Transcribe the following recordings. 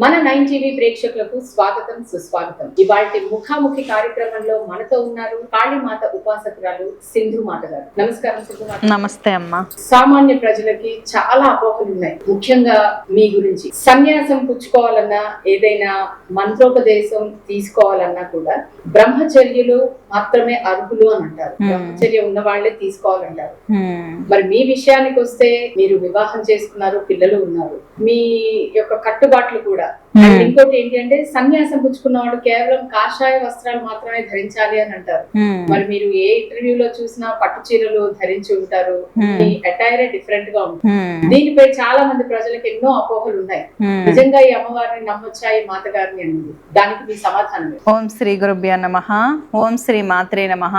మన 9 టీవీ ప్రేక్షకులకు స్వాగతం సుస్వాగతం. ఇవాల్టి ముఖాముఖి కార్యక్రమంలో మనతో ఉన్నారు కాళీమాత ఉపాసకురాలు సింధు మాత గారు. నమస్కారం సింధు మాత. నమస్తే అమ్మా. సామాన్య ప్రజలకి చాలా అపోహలు ఉన్నాయి, ముఖ్యంగా మీ గురించి. సన్యాసం పుచ్చుకోవాలన్నా, ఏదైనా మంత్రోపదేశం తీసుకోవాలన్నా కూడా బ్రహ్మచర్యలు మాత్రమే అర్హులు అని అంటారు. బ్రహ్మచర్య ఉన్న వాళ్లే తీసుకోవాలంటారు. మరి మీ విషయానికి వస్తే మీరు వివాహం చేసుకున్నారు, పిల్లలు ఉన్నారు, మీ యొక్క కట్టుబాట్లు కూడా. ఇంకోటి ఏంటి అంటే సన్యాసం పుచ్చుకున్న వాళ్ళు కేవలం కాషాయ వస్త్రాలు మాత్రమే ధరించాలి అని అంటారు. మరి మీరు ఏ ఇంటర్వ్యూలో చూసినా పట్టు చీరలు ధరించి ఉంటారు, మీ అటైర్ డిఫరెంట్ గా ఉంటుంది. దీనిపై చాలా మంది ప్రజలకు ఎన్నో అపోహలు ఉన్నాయి. నిజంగా ఈ అమ్మవారిని నమ్మొచ్చా, ఈ మాత గారిని అనేది, దానికి మీ సమాధానం? ఓం శ్రీ గురుభ్యో నమః. ఓం శ్రీ మాత్రే నమః.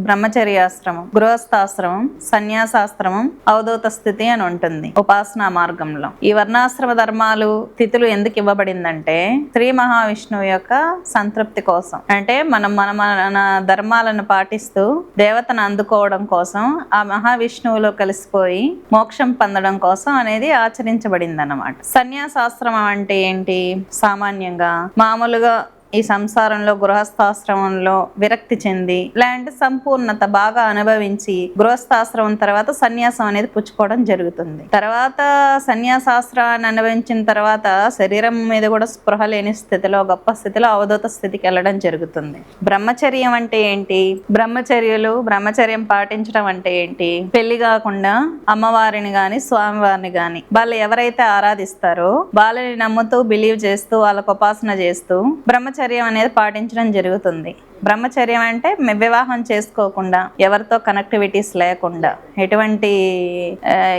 బ్రహ్మచర్యాశ్రమం, గృహస్థాశ్రమం, సన్యాసాశ్రమం, అవధూత స్థితి అని ఉంటుంది ఉపాసనా మార్గంలో. ఈ వర్ణాశ్రమ ధర్మాలు, తిథులు ఎందుకు ఇవ్వబడిందంటే శ్రీ మహావిష్ణువు యొక్క సంతృప్తి కోసం. అంటే మనం మన ధర్మాలను పాటిస్తూ దేవతను అందుకోవడం కోసం, ఆ మహావిష్ణువులో కలిసిపోయి మోక్షం పొందడం కోసం అనేది ఆచరించబడింది అన్నమాట. సన్యాసాశ్రమం అంటే ఏంటి? సామాన్యంగా మామూలుగా ఈ సంసారంలో గృహస్థాశ్రమంలో విరక్తి చెంది, ఇలాంటి సంపూర్ణత బాగా అనుభవించి గృహస్థాశ్రమం తర్వాత సన్యాసం అనేది పుచ్చుకోవడం జరుగుతుంది. తర్వాత సన్యాసాశ్రమాన్ని అనుభవించిన తర్వాత శరీరం మీద కూడా స్పృహ లేని స్థితిలో, గొప్ప స్థితిలో అవధూత స్థితికి వెళ్ళడం జరుగుతుంది. బ్రహ్మచర్యం అంటే ఏంటి? బ్రహ్మచర్యం పాటించడం అంటే ఏంటి? పెళ్లి కాకుండా అమ్మవారిని గాని స్వామివారిని గాని వాళ్ళు ఎవరైతే ఆరాధిస్తారో వాళ్ళని నమ్ముతూ, బిలీవ్ చేస్తూ, వాళ్ళకు ఉపాసన చేస్తూ బ్రహ్మచర్యం అనేది పాటించడం జరుగుతుంది. బ్రహ్మచర్యం అంటే వివాహం చేసుకోకుండా, ఎవరితో కనెక్టివిటీస్ లేకుండా, ఎటువంటి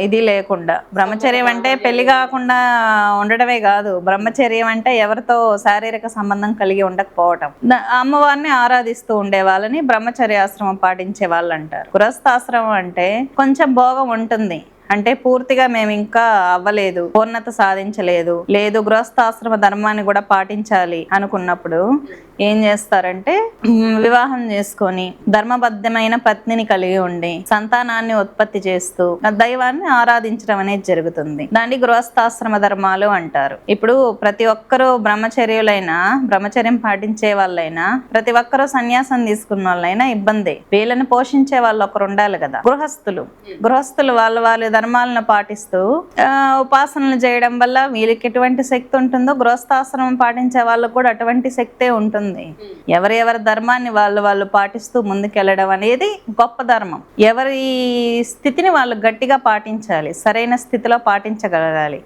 ఇది లేకుండా. బ్రహ్మచర్యం అంటే పెళ్లి కాకుండా ఉండడమే కాదు, బ్రహ్మచర్యం అంటే ఎవరితో శారీరక సంబంధం కలిగి ఉండకపోవటం. అమ్మవారిని ఆరాధిస్తూ ఉండే వాళ్ళని బ్రహ్మచర్యాశ్రమం పాటించే వాళ్ళు అంటారు. గృహస్థాశ్రమం అంటే కొంచెం భోగం ఉంటుంది, అంటే పూర్తిగా మేము ఇంకా అవ్వలేదు, పూర్ణత సాధించలేదు, లేదు గృహస్థాశ్రమ ధర్మాన్ని కూడా పాటించాలి అనుకున్నప్పుడు ఏం చేస్తారంటే వివాహం చేసుకొని ధర్మబద్ధమైన పత్నిని కలిగి ఉండి సంతానాన్ని ఉత్పత్తి చేస్తూ దైవాన్ని ఆరాధించడం అనేది జరుగుతుంది. దాన్ని గృహస్థాశ్రమ ధర్మాలు అంటారు. ఇప్పుడు ప్రతి ఒక్కరూ బ్రహ్మచర్యులైనా, బ్రహ్మచర్యం పాటించే వాళ్ళైనా, ప్రతి ఒక్కరూ సన్యాసం తీసుకున్న వాళ్ళైనా ఇబ్బంది. వీళ్ళని పోషించే వాళ్ళు ఒకరు ఉండాలి కదా. గృహస్థులు వాళ్ళ ధర్మాలను పాటిస్తూ ఉపాసనలు చేయడం వల్ల వీళ్ళకి ఎటువంటి శక్తి ఉంటుందో గృహస్థాశ్రమం పాటించే వాళ్ళకు కూడా అటువంటి శక్తే ఉంటుంది. ఎవరి ధర్మాన్ని వాళ్ళు పాటిస్తూ ముందుకెళ్ళడం అనేది గొప్ప ధర్మం. ఎవరి స్థితిని వాళ్ళు గట్టిగా పాటించాలి, సరైన స్థితిలో పాటించగలగాలి.